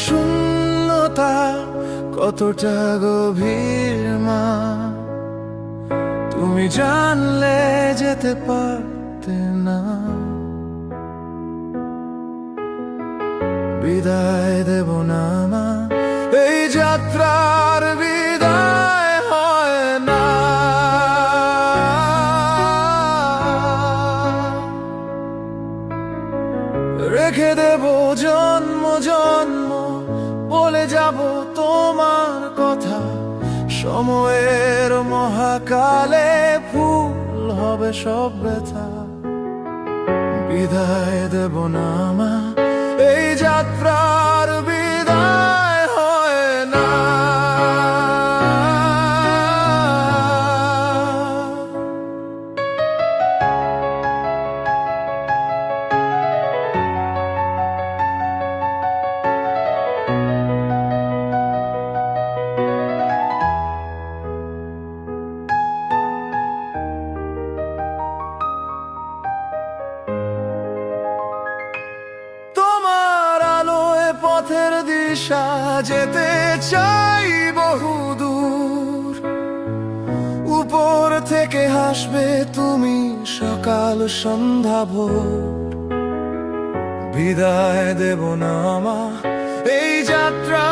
শূন্যতা কতটা গভীর মা, তুমি জানলে যেতে পারতে না। বিদায় দেব না মা, এই যাত্রার বিদায় হয় না। রেখে দেব জন্ম জন্ম, বলে যাব তোমার কথা। সময়ের মহাকালে ফুল হবে সব ব্যথা। বিদায় দেব না মা, এই যাত্রার বিদায় হয় না। পথের দিশা যেতে চাই বহুদূর, উপর থেকে হাসবে তুমি সকাল সন্ধ্যা ভোর। বিদায় দেব না মা, এই যাত্রা